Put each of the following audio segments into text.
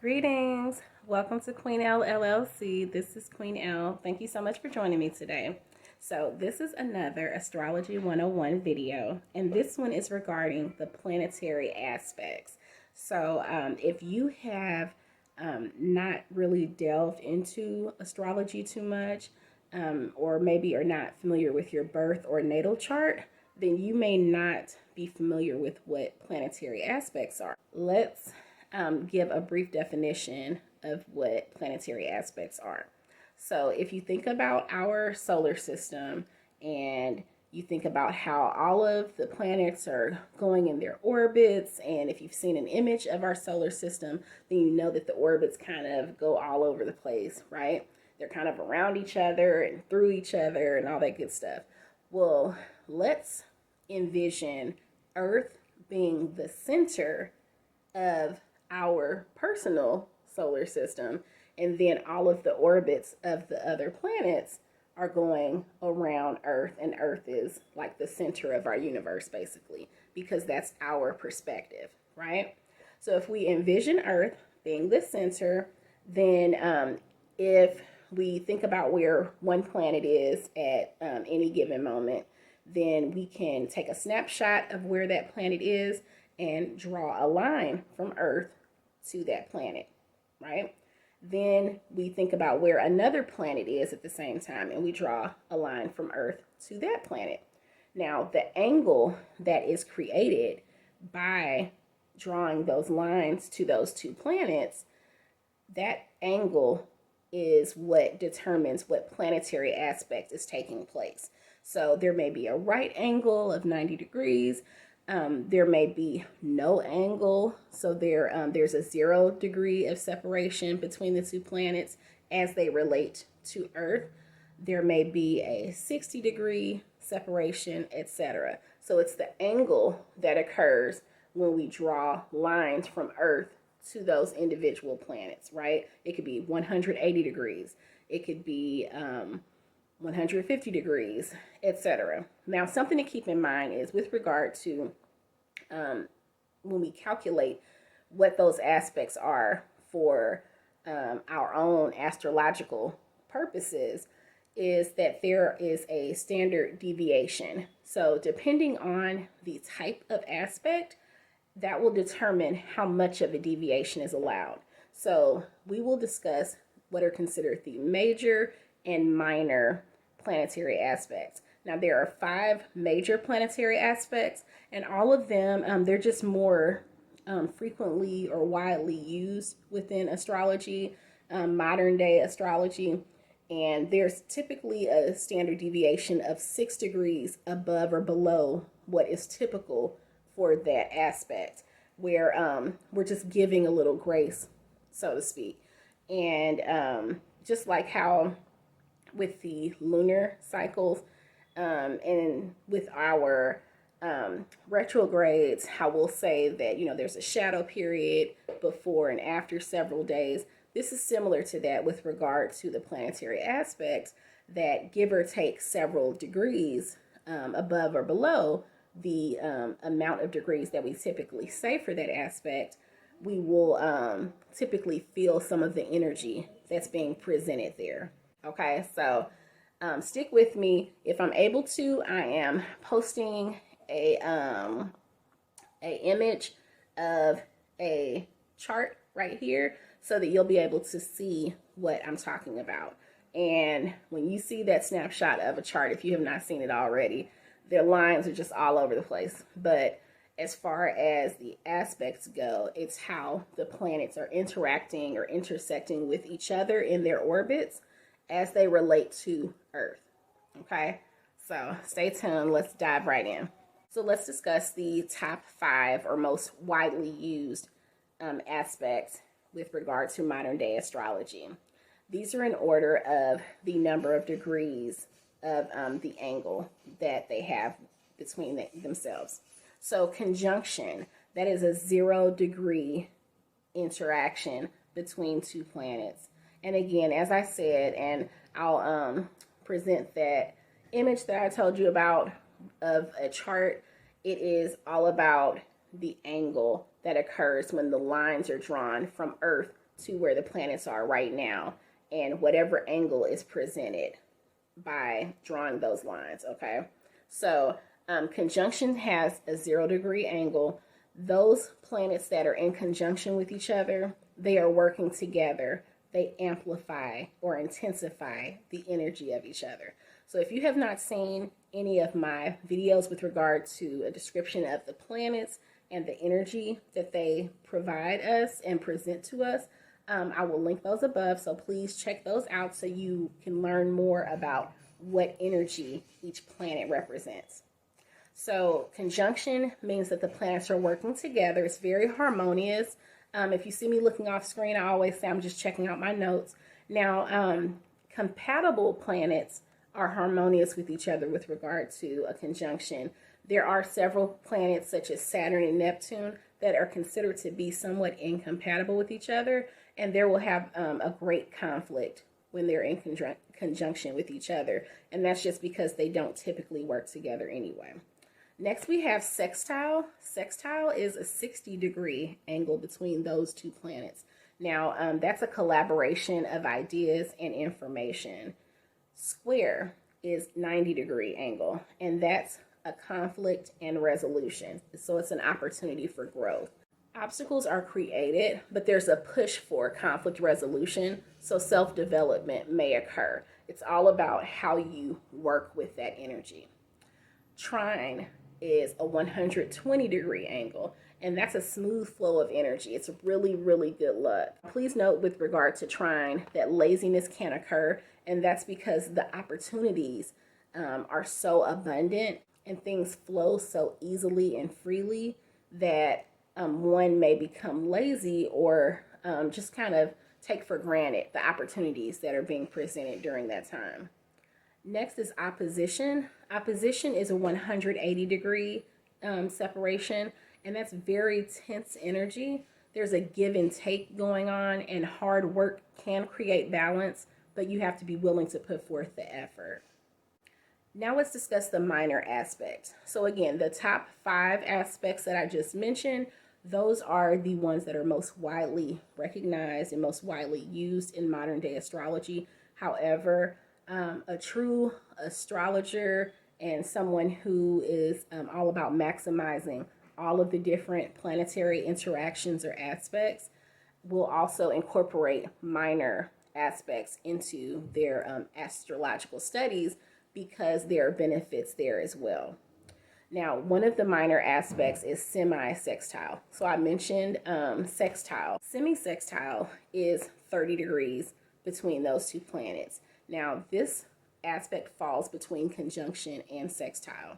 Greetings. Welcome to TheQueenElle LLC. This is Queen Elle. Thank you so much for joining me today. So, this is another Astrology 101 video, and this one is regarding the planetary aspects. So, if you have not really delved into astrology too much, or maybe are not familiar with your birth or natal chart, then you may not be familiar with what planetary aspects are. Let's give a brief definition of what planetary aspects are. So, if you think about our solar system and you think about how all of the planets are going in their orbits, and if you've seen an image of our solar system, then you know that the orbits kind of go all over the place, right? They're kind of around each other and through each other and all that good stuff. Well, let's envision Earth being the center of our personal solar system, and then all of the orbits of the other planets are going around Earth, and Earth is like the center of our universe, basically, because that's our perspective, right? So if we envision Earth being the center, then if we think about where one planet is at any given moment, then we can take a snapshot of where that planet is and draw a line from Earth to that planet, right? Then we think about where another planet is at the same time, and we draw a line from Earth to that planet. Now, the angle that is created by drawing those lines to those two planets, that angle is what determines what planetary aspect is taking place. So there may be a right angle of 90 degrees. There may be no angle, so there's a 0 degree of separation between the two planets as they relate to Earth. There may be a 60-degree separation, etc. So it's the angle that occurs when we draw lines from Earth to those individual planets, right? It could be 180 degrees. It could be 150 degrees, etc. Now, something to keep in mind is with regard to when we calculate what those aspects are for our own astrological purposes, is that there is a standard deviation. So depending on the type of aspect, that will determine how much of a deviation is allowed. So we will discuss what are considered the major and minor planetary aspects. Now, there are 5 major planetary aspects, and all of them, they're just more frequently or widely used within astrology, modern day astrology. And there's typically a standard deviation of 6 degrees above or below what is typical for that aspect, where we're just giving a little grace, so to speak. And just like how with the lunar cycles, and with our retrogrades, how we'll say that, there's a shadow period before and after several days. This is similar to that with regard to the planetary aspects, that give or take several degrees above or below the amount of degrees that we typically say for that aspect, we will typically feel some of the energy that's being presented there. Okay, so stick with me. If I'm able to, I am posting a image of a chart right here so that you'll be able to see what I'm talking about. And when you see that snapshot of a chart, if you have not seen it already, their lines are just all over the place. But as far as the aspects go, it's how the planets are interacting or intersecting with each other in their orbits as they relate to Earth. Okay, so stay tuned. Let's dive right in. So let's discuss the top 5 or most widely used aspects with regard to modern day astrology. These are in order of the number of degrees of the angle that they have between themselves. So conjunction, that is a 0 degree interaction between two planets. And again, as I said, and I'll present that image that I told you about of a chart, it is all about the angle that occurs when the lines are drawn from Earth to where the planets are right now and whatever angle is presented by drawing those lines, okay? So conjunction has a 0-degree angle. Those planets that are in conjunction with each other, they are working together. They amplify or intensify the energy of each other. So if you have not seen any of my videos with regard to a description of the planets and the energy that they provide us and present to us, I will link those above. So please check those out so you can learn more about what energy each planet represents. So conjunction means that the planets are working together. It's very harmonious. If you see me looking off screen, I always say I'm just checking out my notes. Now, compatible planets are harmonious with each other with regard to a conjunction. There are several planets such as Saturn and Neptune that are considered to be somewhat incompatible with each other, and there will have a great conflict when they're in conjunction with each other, and that's just because they don't typically work together anyway. Next we have sextile. Sextile is a 60-degree angle between those two planets. Now that's a collaboration of ideas and information. Square is 90-degree angle, and that's a conflict and resolution. So it's an opportunity for growth. Obstacles are created, but there's a push for conflict resolution, so self-development may occur. It's all about how you work with that energy. Trine is a 120-degree angle, and that's a smooth flow of energy. It's really, really good luck. Please note with regard to trine that laziness can occur, and that's because the opportunities are so abundant and things flow so easily and freely that one may become lazy or just kind of take for granted the opportunities that are being presented during that time. Next is opposition. Opposition is a 180-degree separation, and that's very tense energy. There's a give and take going on, and hard work can create balance, but you have to be willing to put forth the effort. Now let's discuss the minor aspects. So again, the top 5 aspects that I just mentioned, those are the ones that are most widely recognized and most widely used in modern day astrology. However, a true astrologer and someone who is all about maximizing all of the different planetary interactions or aspects will also incorporate minor aspects into their astrological studies because there are benefits there as well. Now, one of the minor aspects is semi-sextile. So I mentioned sextile. Semi-sextile is 30 degrees between those two planets. Now, this aspect falls between conjunction and sextile.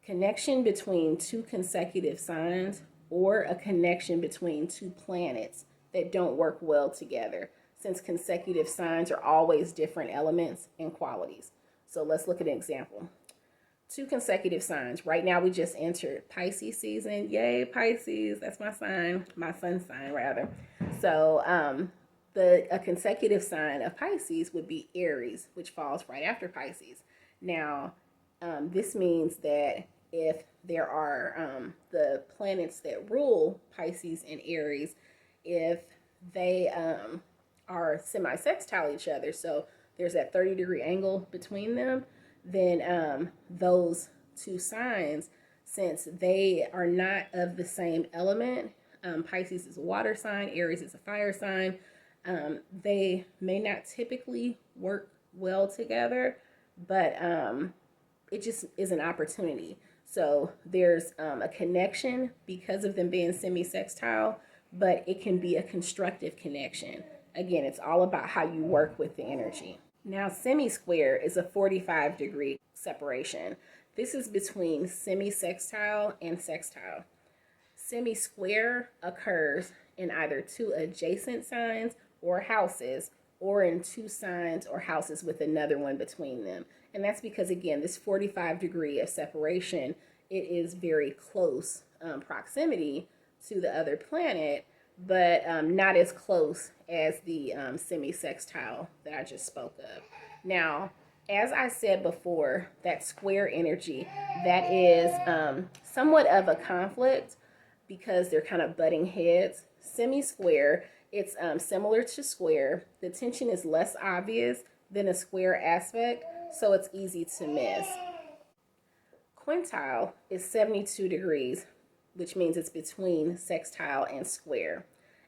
Connection between two consecutive signs or a connection between two planets that don't work well together, since consecutive signs are always different elements and qualities. So let's look at an example. 2 consecutive signs. Right now we just entered Pisces season. Yay, Pisces. That's my sign. My sun sign, rather. So a consecutive sign of Pisces would be Aries, which falls right after Pisces. Now, this means that if there are the planets that rule Pisces and Aries, if they are semi-sextile each other, so there's that 30-degree angle between them, then those two signs, since they are not of the same element, Pisces is a water sign, Aries is a fire sign, they may not typically work well together, but it just is an opportunity. So there's a connection because of them being semi-sextile, but it can be a constructive connection. Again, it's all about how you work with the energy. Now, semi-square is a 45-degree separation. This is between semi-sextile and sextile. Semi-square occurs in either 2 adjacent signs or houses, or in 2 signs or houses with another one between them. And that's because, again, this 45-degree of separation, it is very close proximity to the other planet, but not as close as the semi-sextile that I just spoke of. Now, as I said before, that square energy, that is somewhat of a conflict because they're kind of butting heads. Semi-square It's similar to square. The tension is less obvious than a square aspect, so it's easy to miss. Quintile is 72 degrees, which means it's between sextile and square.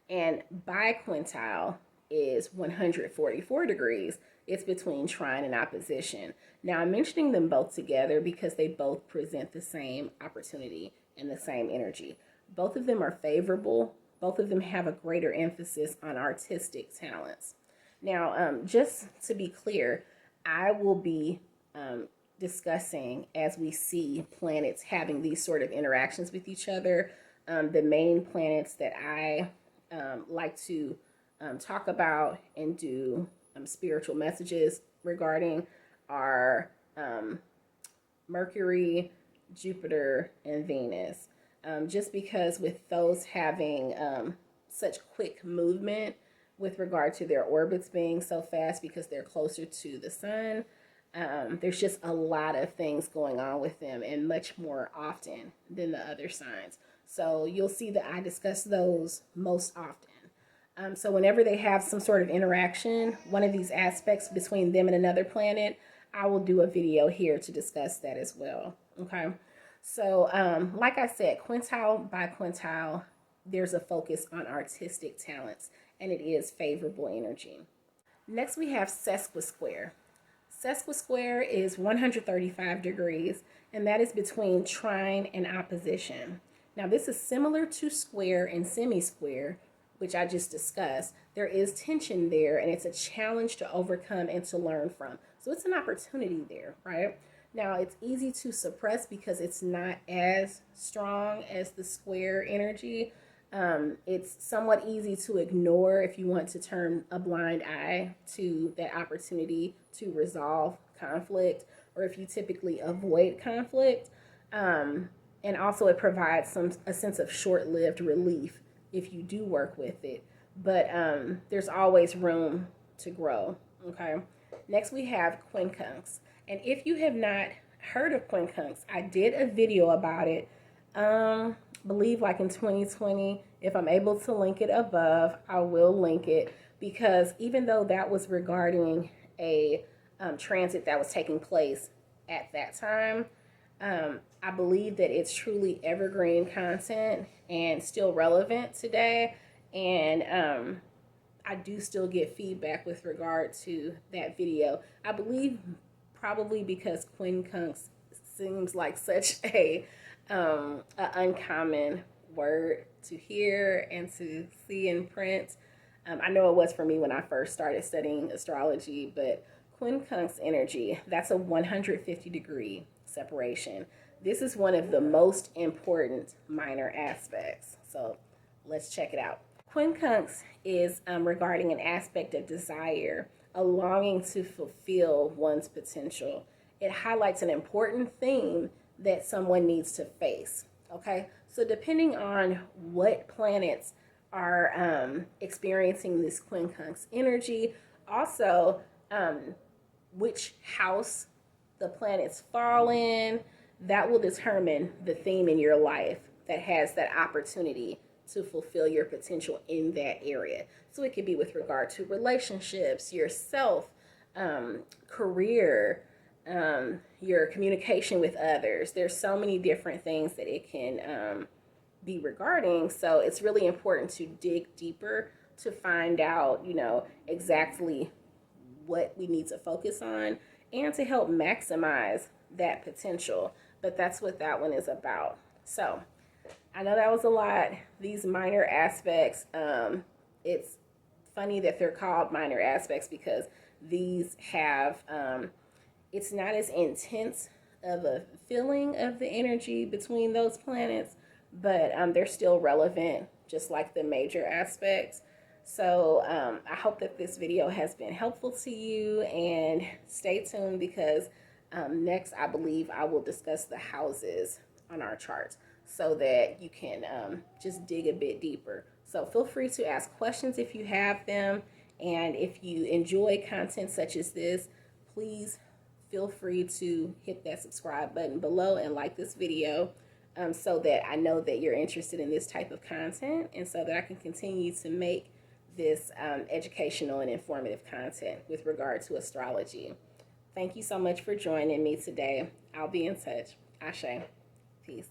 And biquintile is 144 degrees. It's between trine and opposition. Now, I'm mentioning them both together because they both present the same opportunity and the same energy. Both of them are favorable. Both of them have a greater emphasis on artistic talents. Now, just to be clear, I will be discussing as we see planets having these sort of interactions with each other. The main planets that I like to talk about and do spiritual messages regarding are Mercury, Jupiter, and Venus. Just because with those having such quick movement with regard to their orbits being so fast because they're closer to the sun, there's just a lot of things going on with them, and much more often than the other signs. So you'll see that I discuss those most often. So whenever they have some sort of interaction, one of these aspects between them and another planet, I will do a video here to discuss that as well. Okay. So like I said, quintile by quintile, there's a focus on artistic talents, and it is favorable energy. Next, we have sesquisquare. Sesquisquare is 135 degrees, and that is between trine and opposition. Now, this is similar to square and semi-square, which I just discussed. There is tension there, and it's a challenge to overcome and to learn from. So it's an opportunity there, right? Now, it's easy to suppress because it's not as strong as the square energy. It's somewhat easy to ignore if you want to turn a blind eye to that opportunity to resolve conflict, or if you typically avoid conflict. And also it provides a sense of short-lived relief if you do work with it. But there's always room to grow, okay? Next, we have quincunx. And if you have not heard of quincunx, I did a video about it, believe like in 2020. If I'm able to link it above, I will link it, because even though that was regarding a transit that was taking place at that time, I believe that it's truly evergreen content and still relevant today. And I do still get feedback with regard to that video. I believe probably because quincunx seems like such a uncommon word to hear and to see in print. I know it was for me when I first started studying astrology, but quincunx energy, that's a 150 degree separation. This is one of the most important minor aspects. So let's check it out. Quincunx is regarding an aspect of desire, a longing to fulfill one's potential. It highlights an important theme that someone needs to face. Okay, so depending on what planets are experiencing this quincunx energy, also which house the planets fall in, that will determine the theme in your life that has that opportunity to fulfill your potential in that area. So it could be with regard to relationships, yourself, career, your communication with others. There's so many different things that it can be regarding. So it's really important to dig deeper to find out, exactly what we need to focus on and to help maximize that potential. But that's what that one is about. So I know that was a lot. These minor aspects, it's funny that they're called minor aspects because these have, it's not as intense of a feeling of the energy between those planets, but they're still relevant, just like the major aspects. So I hope that this video has been helpful to you, and stay tuned because next I believe I will discuss the houses on our charts so that you can just dig a bit deeper. So feel free to ask questions if you have them, and if you enjoy content such as this, please feel free to hit that subscribe button below and like this video so that I know that you're interested in this type of content, and so that I can continue to make this educational and informative content with regard to astrology. Thank you so much for joining me today. I'll be in touch. Ashe. Peace.